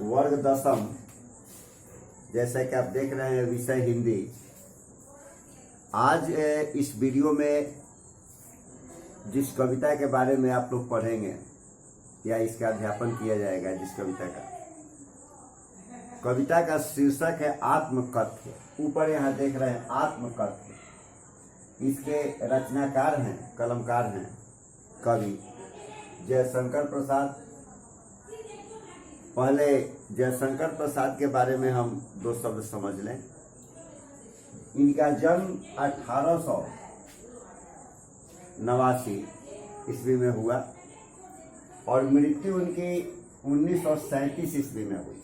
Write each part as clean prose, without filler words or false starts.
वर्ग दशम, जैसा कि आप देख रहे हैं, विषय हिंदी। आज इस वीडियो में जिस कविता के बारे में आप लोग पढ़ेंगे या इसका अध्यापन किया जाएगा, जिस कविता का शीर्षक है आत्मकथ्य। ऊपर यहाँ देख रहे हैं आत्मकथ्य। इसके रचनाकार हैं, कलमकार हैं कवि जयशंकर प्रसाद। पहले जयशंकर प्रसाद के बारे में हम दो शब्द समझ लें। इनका जन्म 1889 ईस्वी में हुआ और मृत्यु उनकी 1937 ईस्वी में हुई।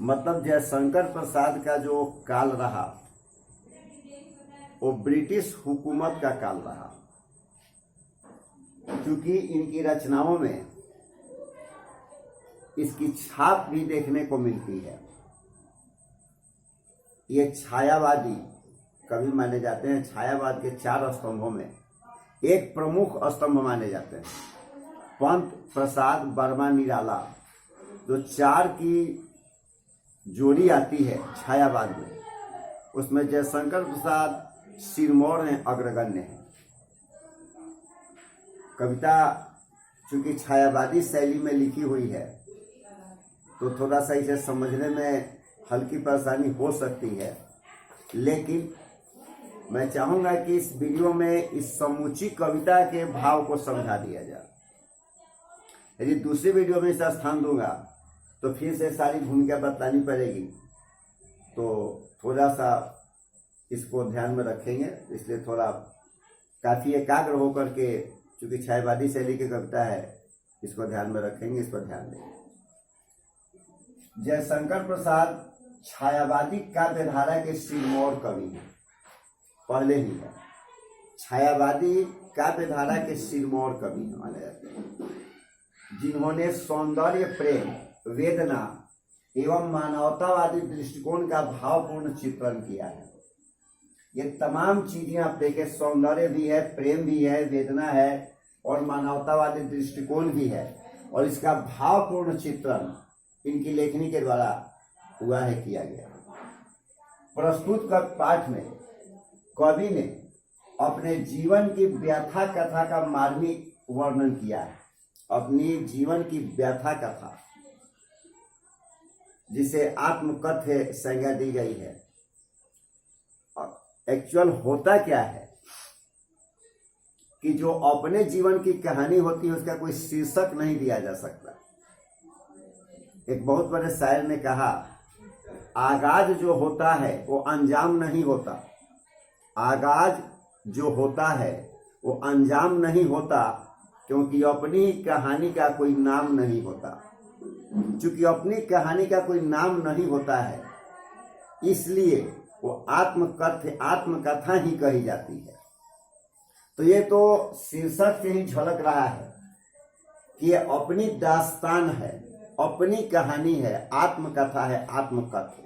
मतलब जयशंकर प्रसाद का जो काल रहा वो ब्रिटिश हुकूमत का काल रहा, क्योंकि इनकी रचनाओं में इसकी छाप भी देखने को मिलती है। ये छायावादी कवि माने जाते हैं। छायावाद के 4 स्तंभों में एक प्रमुख स्तंभ माने जाते हैं पंत प्रसाद वर्मा निराला। जो 4 की जोड़ी आती है छायावाद में, उसमें जयशंकर प्रसाद सिरमौर हैं, अग्रगण्य हैं। कविता चूंकि छायावादी शैली में लिखी हुई है तो थोड़ा सा इसे समझने में हल्की परेशानी हो सकती है, लेकिन मैं चाहूंगा कि इस वीडियो में इस समूची कविता के भाव को समझा दिया जाए। यदि दूसरी वीडियो में इसे स्थान दूंगा तो फिर से सारी भूमिका बतलानी पड़ेगी, तो थोड़ा सा इसको ध्यान में रखेंगे। इसलिए थोड़ा काफी एकाग्र होकर के, चूंकि छायावादी शैली की कविता है, इसको ध्यान में रखेंगे, इस पर ध्यान देंगे। जयशंकर प्रसाद छायावादी काव्यधारा के सिरमौर कवि हैं, पहले ही है। छायावादी काव्यधारा के सिरमौर कवि माने जाते हैं, जिन्होंने सौंदर्य, प्रेम, वेदना एवं मानवतावादी दृष्टिकोण का भावपूर्ण चित्रण किया है। ये तमाम चीजें आप देखें, सौंदर्य भी है, प्रेम भी है, वेदना है और मानवतावादी दृष्टिकोण भी है, और इसका भावपूर्ण चित्रण इनकी लेखनी के द्वारा हुआ है, किया गया। प्रस्तुत का पाठ में कवि ने अपने जीवन की व्यथा कथा का मार्मिक वर्णन किया है। अपनी जीवन की व्यथा कथा, जिसे आत्मकथ्य संज्ञा दी गई है। एक्चुअल होता क्या है कि जो अपने जीवन की कहानी होती है उसका कोई शीर्षक नहीं दिया जा सकता। एक बहुत बड़े शायर ने कहा, आगाज जो होता है वो अंजाम नहीं होता। आगाज जो होता है वो अंजाम नहीं होता, क्योंकि अपनी कहानी का कोई नाम नहीं होता। चूंकि अपनी कहानी का कोई नाम नहीं होता है, इसलिए वो आत्मकथ्य, आत्मकथा ही कही जाती है। तो ये तो शीर्षक से ही झलक रहा है कि ये अपनी दास्तान है, अपनी कहानी है, आत्मकथा है, आत्मकथ्य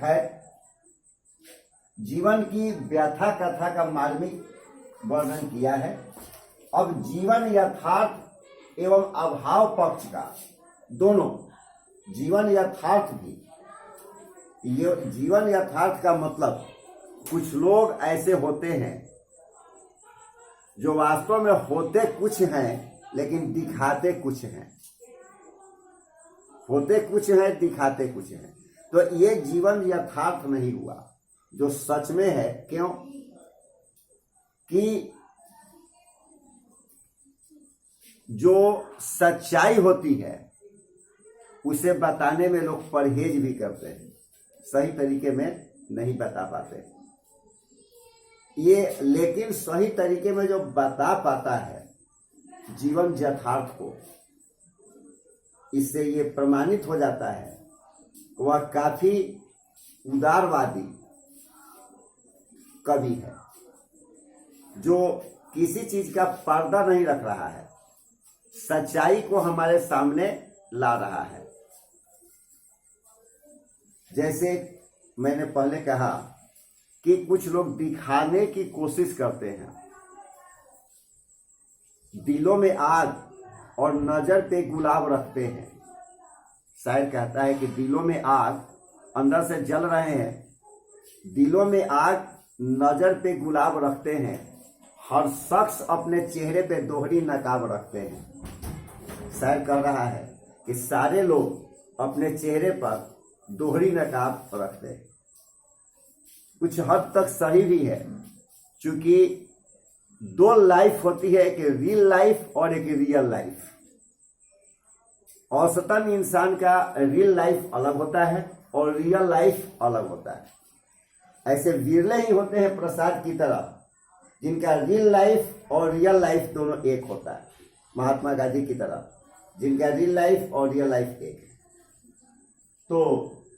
है। जीवन की व्यथा कथा का मार्मिक वर्णन किया है। अब जीवन यथार्थ एवं अभाव पक्ष का, दोनों, जीवन यथार्थ भी, ये जीवन यथार्थ का मतलब, कुछ लोग ऐसे होते हैं जो वास्तव में होते कुछ हैं लेकिन दिखाते कुछ हैं। होते कुछ हैं, दिखाते कुछ हैं। तो ये जीवन यथार्थ नहीं हुआ जो सच में है। क्यों कि जो सच्चाई होती है उसे बताने में लोग परहेज भी करते हैं, सही तरीके में नहीं बता पाते ये। लेकिन सही तरीके में जो बता पाता है जीवन यथार्थ को, इससे ये प्रमाणित हो जाता है वह काफी उदारवादी कवि है, जो किसी चीज का पर्दा नहीं रख रहा है, सच्चाई को हमारे सामने ला रहा है। जैसे मैंने पहले कहा कि कुछ लोग दिखाने की कोशिश करते हैं, दिलों में आग और नजर पे गुलाब रखते हैं। शायर कहता है कि दिलों में आग, अंदर से जल रहे हैं, दिलों में आग नजर पे गुलाब रखते हैं, हर शख्स अपने चेहरे पे दोहरी नकाब रखते हैं। शायर कह रहा है कि सारे लोग अपने चेहरे पर दोहरी नकाब रखते हैं। कुछ हद तक सही भी है, क्योंकि दो लाइफ होती है, एक रियल लाइफ और एक रियल लाइफ। औसतन इंसान का रियल लाइफ अलग होता है और रियल लाइफ अलग होता है। ऐसे विरले ही होते हैं प्रसाद की तरह जिनका रियल लाइफ और रियल लाइफ दोनों एक होता है। महात्मा गांधी की तरह जिनका रियल लाइफ और रियल लाइफ एक है। तो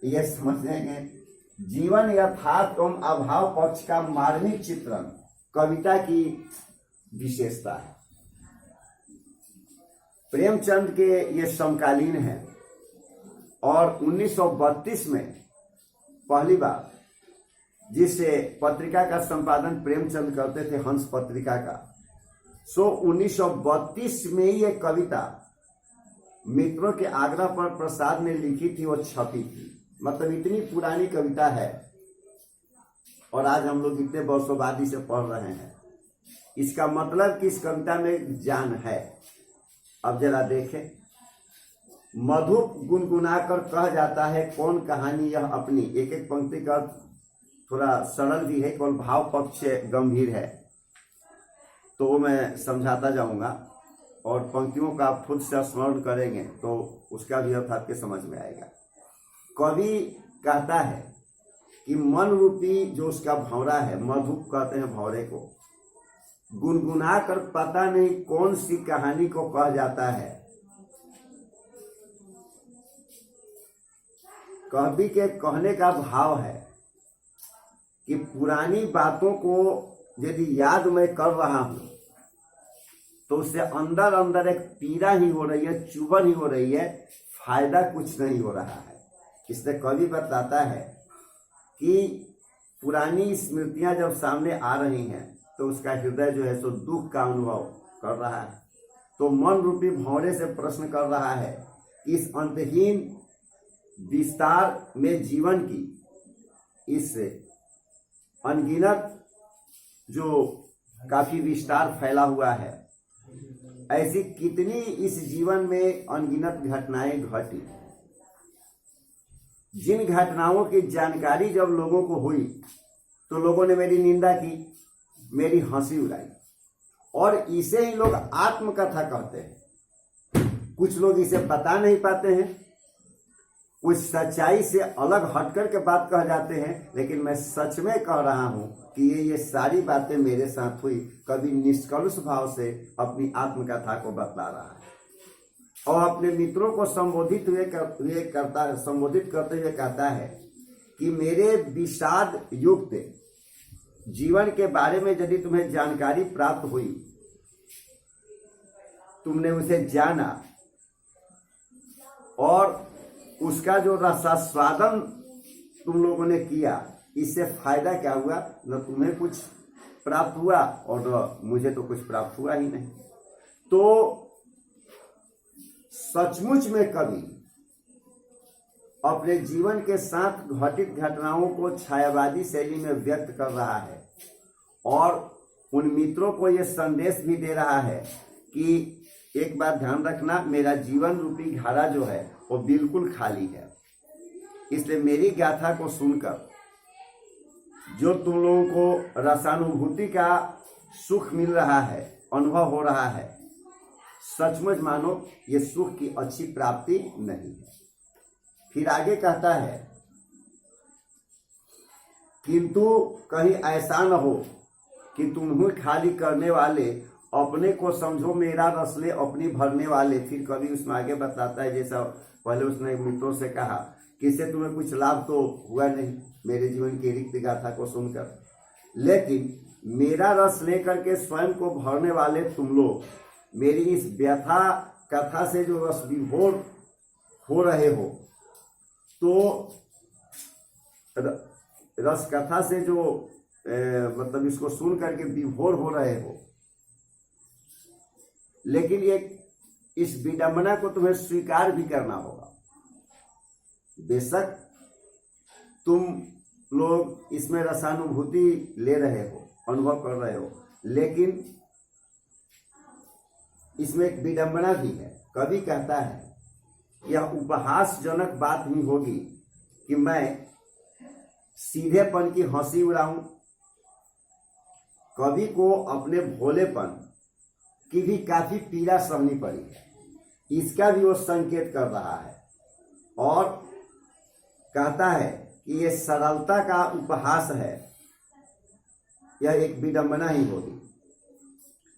यह समझेंगे जीवन यथार्थ एवं अभाव पक्ष का मार्मिक चित्रण कविता की विशेषता है। प्रेमचंद के ये समकालीन हैं और 1932 में पहली बार जिस पत्रिका का संपादन प्रेमचंद करते थे, हंस पत्रिका का, 1932 में ये कविता मित्रों के आग्रह पर प्रसाद ने लिखी थी और छपी थी। मतलब इतनी पुरानी कविता है और आज हम लोग इतने वर्षों बाद इसे पढ़ रहे हैं। इसका मतलब कि इस कविता में जान है। अब जरा देखें, मधु गुनगुनाकर कह जाता है कौन कहानी यह अपनी। एक एक पंक्ति का थोड़ा सरल भी है, कौन भाव पक्ष गंभीर है, तो वो मैं समझाता जाऊंगा और पंक्तियों का आप खुद से स्मरण करेंगे तो उसका भी अर्थ आपके समझ में आएगा। कवि कहता है कि मन रूपी जो उसका भंवरा है, मधु कहते हैं भंवरे को, गुनगुना कर पता नहीं कौन सी कहानी को कह जाता है। कवि के कहने का भाव है कि पुरानी बातों को यदि याद मैं कर रहा हूं तो उससे अंदर अंदर एक पीड़ा ही हो रही है, चुभन ही हो रही है, फायदा कुछ नहीं हो रहा है। इसलिए कवि बताता है कि पुरानी स्मृतियां जब सामने आ रही हैं तो उसका हृदय जो है सो दुख का अनुभव कर रहा है। तो मन रूपी भंवरे से प्रश्न कर रहा है कि इस अंतहीन विस्तार में जीवन की इस अनगिनत जो काफी विस्तार फैला हुआ है, ऐसी कितनी इस जीवन में अनगिनत घटनाएं घटी। जिन घटनाओं की जानकारी जब लोगों को हुई तो लोगों ने मेरी निंदा की, मेरी हंसी उड़ाई, और इसे ही लोग आत्मकथा कहते हैं। कुछ लोग इसे बता नहीं पाते हैं, कुछ सच्चाई से अलग हटकर के बात कह जाते हैं, लेकिन मैं सच में कह रहा हूं कि ये सारी बातें मेरे साथ हुई। कभी निष्कलुष भाव से अपनी आत्मकथा को बतला रहा है और अपने मित्रों को संबोधित करते हुए कहता है कि मेरे विषाद युक्त जीवन के बारे में यदि तुम्हें जानकारी प्राप्त हुई, तुमने उसे जाना और उसका जो रसास्वादन तुम लोगों ने किया, इससे फायदा क्या हुआ? न तुम्हें कुछ प्राप्त हुआ और न मुझे तो कुछ प्राप्त हुआ ही नहीं। तो सचमुच में कवि अपने जीवन के साथ घटित घटनाओं को छायावादी शैली में व्यक्त कर रहा है और उन मित्रों को यह संदेश भी दे रहा है कि एक बात ध्यान रखना, मेरा जीवन रूपी घड़ा जो है वो बिल्कुल खाली है। इसलिए मेरी गाथा को सुनकर जो तुम लोगों को रसानुभूति का सुख मिल रहा है, अनुभव हो रहा है, सचमुच मानो ये सुख की अच्छी प्राप्ति नहीं है। फिर आगे कहता है, किंतु कहीं ऐसा न हो कि तुम ही खाली करने वाले, अपने को समझो मेरा रस ले अपनी भरने वाले। फिर कभी उसमें आगे बताता है, जैसा पहले उसने मित्रों से कहा कि इससे तुम्हें कुछ लाभ तो हुआ नहीं मेरे जीवन की रिक्त गाथा को सुनकर, लेकिन मेरा रस लेकर के स्वयं को भरने वाले तुम लोग मेरी इस व्यथा कथा से जो रस विभोर हो रहे हो, तो रस कथा से जो मतलब इसको सुन करके विभोर हो रहे हो, लेकिन ये इस विडंबना को तुम्हें स्वीकार भी करना होगा। बेशक तुम लोग इसमें रसानुभूति ले रहे हो, अनुभव कर रहे हो, लेकिन इसमें एक विडंबना भी है। कवि कहता है यह उपहासजनक बात ही होगी कि मैं सीधेपन की हंसी उड़ाऊं। कवि को अपने भोलेपन की भी काफी पीड़ा सहनी पड़ी है, इसका भी वो संकेत कर रहा है और कहता है कि ये सरलता का उपहास है, यह एक विडंबना ही होगी।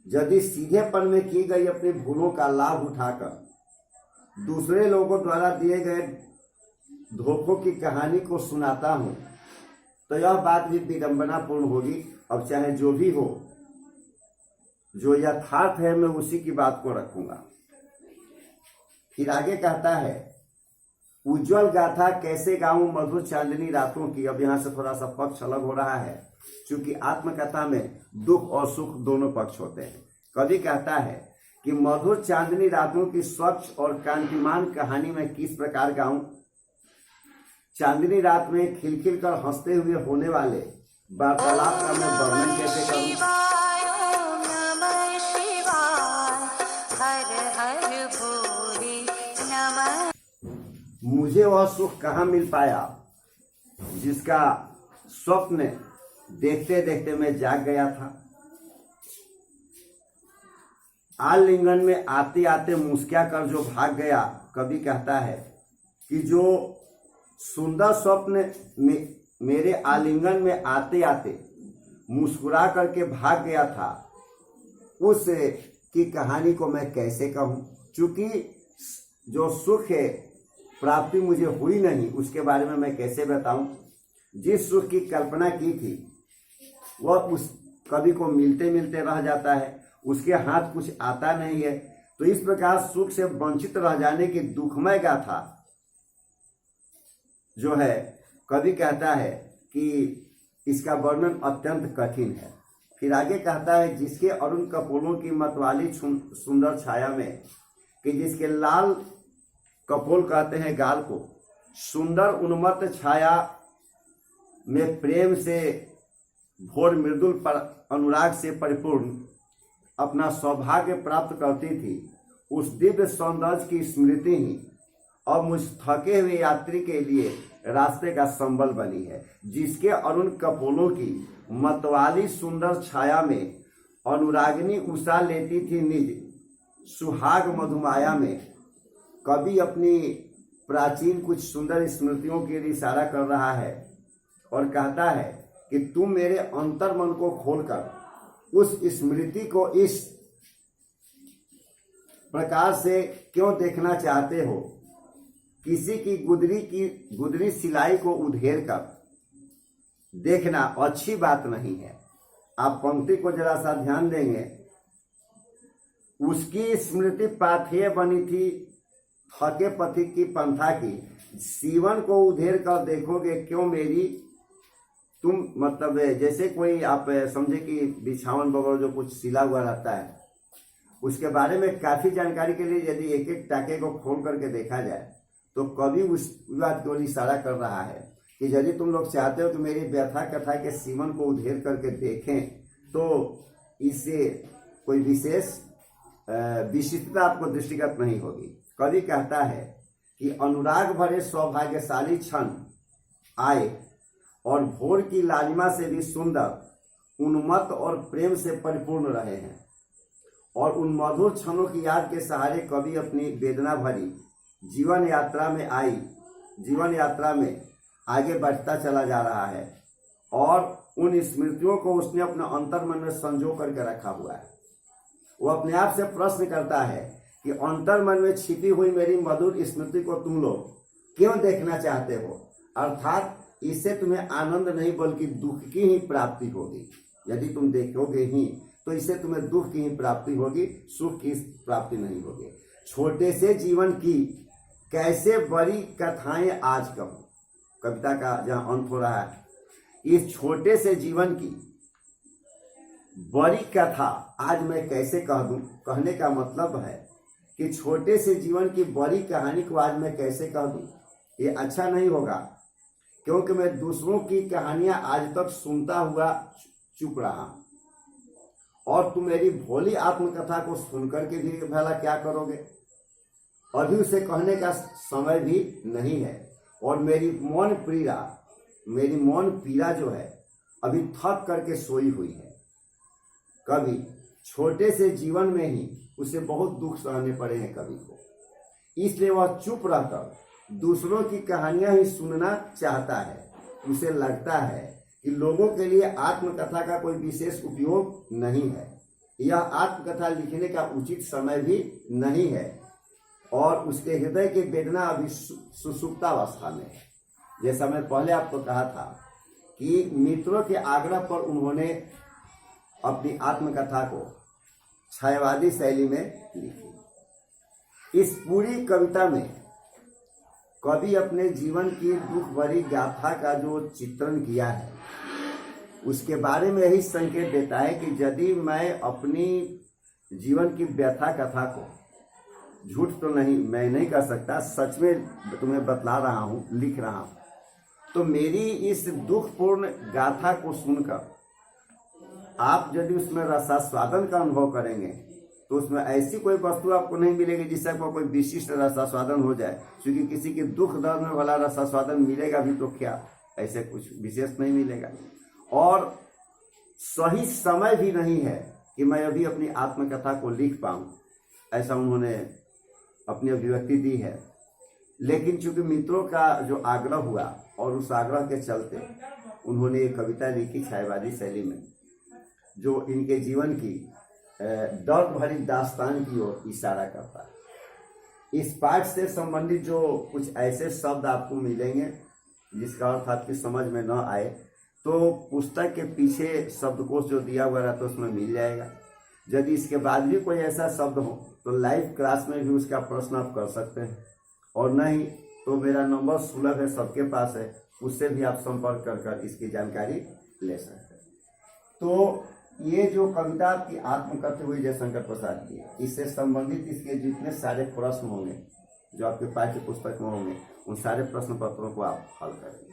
यदि सीधेपन में की गई अपनी भूलों का लाभ उठाकर दूसरे लोगों द्वारा दिए गए धोखों की कहानी को सुनाता हूं तो यह बात भी विडंबनापूर्ण होगी। अब चाहे जो भी हो, जो यथार्थ है मैं उसी की बात को रखूंगा। फिर आगे कहता है उज्जवल गाथा कैसे गाऊं मधुर चांदनी रातों की। अब यहां से थोड़ा सा पक्ष अलग हो रहा है, क्योंकि आत्मकथा में दुख और सुख दोनों पक्ष होते हैं। कवि कहता है कि मधुर चांदनी रातों की स्वच्छ और कांतिमान कहानी में किस प्रकार गाऊं। चांदनी रात में खिलखिल कर हंसते हुए होने वाले वार्तालाप का मैं वर्णन कैसे करूं। मुझे वह सुख कहाँ मिल पाया जिसका स्वप्न देखते देखते मैं जाग गया था। आलिंगन में आते आते मुस्किया कर जो भाग गया। कवि कहता है कि जो सुंदर स्वप्न में मेरे आलिंगन में आते आते मुस्कुरा करके भाग गया था, उस की कहानी को मैं कैसे कहूँ। चूंकि जो सुख है प्राप्ति मुझे हुई नहीं, उसके बारे में मैं कैसे बताऊं। जिस सुख की कल्पना की थी वह उस कवि को मिलते मिलते रह जाता है, उसके हाथ कुछ आता नहीं है। तो इस प्रकार सुख से वंचित रह जाने की दुखमय गाथा जो है, कवि कहता है कि इसका वर्णन अत्यंत कठिन है। फिर आगे कहता है जिसके अरुण कपोलों की मतवाली सुंदर छाया में, कि जिसके लाल कपोल कहते हैं गाल को, सुंदर उन्मत्त छाया में प्रेम से भोर मृदुल पर अनुराग से परिपूर्ण अपना सौभाग्य प्राप्त करती थी, उस दिव्य सौंदर्य की स्मृति ही अब मुझ थके हुए यात्री के लिए रास्ते का संबल बनी है। जिसके अरुण कपोलों की मतवाली सुंदर छाया में अनुरागिनी उषा लेती थी निज सुहाग मधुमाया में। कवि अपनी प्राचीन कुछ सुंदर स्मृतियों के लिए इशारा कर रहा है और कहता है कि तुम मेरे अंतर मन को खोलकर उस स्मृति को इस प्रकार से क्यों देखना चाहते हो। किसी की गुदरी सिलाई को उधेर कर देखना अच्छी बात नहीं है। आप पंक्ति को जरा सा ध्यान देंगे, उसकी स्मृति पाथेय बनी थी थके पथिक की पंथा की, सीवन को उधेर कर देखोगे क्यों मेरी तुम। मतलब जैसे कोई आप समझे कि बिछावन वगैरह जो कुछ सिला हुआ रहता है, उसके बारे में काफी जानकारी के लिए यदि एक एक टाके को खोल करके देखा जाए तो कवि उस बात को इशारा कर रहा है कि यदि तुम लोग चाहते हो कि मेरी व्यथा कथा के सीवन को उधेर करके देखें तो इससे कोई विशेष विशिष्टता आपको दृष्टिगत नहीं होगी। कवि कहता है कि अनुराग भरे सौभाग्यशाली क्षण आए और भोर की लालिमा से भी सुंदर उन्मत्त और प्रेम से परिपूर्ण रहे हैं, और उन मधुर क्षणों की याद के सहारे कवि अपनी वेदना भरी जीवन यात्रा में आगे बढ़ता चला जा रहा है, और उन स्मृतियों को उसने अपने अंतर्मन में संजो करके रखा हुआ है। वो अपने आप से प्रश्न करता है कि अंतर्मन में छिपी हुई मेरी मधुर स्मृति को तुम लोग क्यों देखना चाहते हो। अर्थात इससे तुम्हें आनंद नहीं बल्कि दुख की ही प्राप्ति होगी। यदि तुम देखोगे ही तो इससे तुम्हें दुख की ही प्राप्ति होगी, सुख की प्राप्ति नहीं होगी। छोटे से जीवन की कैसे बड़ी कथाएं आज कहूं। कविता का जहां अंत हो रहा है, इस छोटे से जीवन की बड़ी कथा आज मैं कैसे कह दूं। कहने का मतलब है कि छोटे से जीवन की बड़ी कहानी को आज मैं कैसे कह दूं, ये अच्छा नहीं होगा, क्योंकि मैं दूसरों की कहानियां आज तक सुनता हुआ चुप रहा, और तुम मेरी भोली आत्मकथा को सुनकर के भी भला क्या करोगे। अभी उसे कहने का समय भी नहीं है, और मेरी मौन पीड़ा जो है अभी थक करके सोई हुई है। कभी छोटे से जीवन में ही उसे बहुत दुख सहने पड़े हैं कवि को, इसलिए वह चुप रहकर दूसरों की कहानियां ही सुनना चाहता है। उसे लगता है कि लोगों के लिए आत्मकथा का कोई विशेष उपयोग नहीं है, यह आत्मकथा लिखने का उचित समय भी नहीं है, और उसके हृदय की वेदना अभी सुसुप्तावस्था में है। जैसा मैं पहले आपको कहा था कि मित्रों के आग्रह पर उन्होंने अपनी आत्मकथा को छायावादी शैली में लिखी। इस पूरी कविता में कवि अपने जीवन की दुख भरी गाथा का जो चित्रण किया है, उसके बारे में यही संकेत देता है कि यदि मैं अपनी जीवन की व्यथा कथा को, झूठ तो नहीं मैं नहीं कर सकता, सच में तुम्हें बतला रहा हूँ, लिख रहा हूँ, तो मेरी इस दुखपूर्ण गाथा को सुनकर आप यदि उसमें रसास्वादन का अनुभव करेंगे तो उसमें ऐसी कोई वस्तु आपको नहीं मिलेगी जिससे आपको कोई विशिष्ट रसास्वादन हो जाए, क्योंकि किसी के दुख दर्द में वाला रसास्वादन मिलेगा भी तो क्या, ऐसे कुछ विशेष नहीं मिलेगा। और सही समय भी नहीं है कि मैं अभी अपनी आत्मकथा को लिख पाऊँ, ऐसा उन्होंने अपनी अभिव्यक्ति दी है। लेकिन चूंकि मित्रों का जो आग्रह हुआ और उस आग्रह के चलते उन्होंने एक कविता लिखी छायावादी शैली में, जो इनके जीवन की दर्द भरी दास्तान की ओर इशारा करता है। इस पाठ से संबंधित जो कुछ ऐसे शब्द आपको मिलेंगे जिसका अर्थ आपकी समझ में न आए, तो पुस्तक के पीछे शब्दकोश जो दिया हुआ रहता है उसमें मिल जाएगा। यदि इसके बाद भी कोई ऐसा शब्द हो तो लाइव क्लास में भी उसका प्रश्न आप कर सकते हैं, और नहीं तो मेरा नंबर सुलभ है, सबके पास है, उससे भी आप संपर्क कर इसकी जानकारी ले सकते हैं। तो ये जो कविता की आत्मकथा हुई जयशंकर प्रसाद की, इससे संबंधित इसके जितने सारे प्रश्न होंगे जो आपके पाठ्य पुस्तक में होंगे, उन सारे प्रश्न पत्रों को आप हल करेंगे।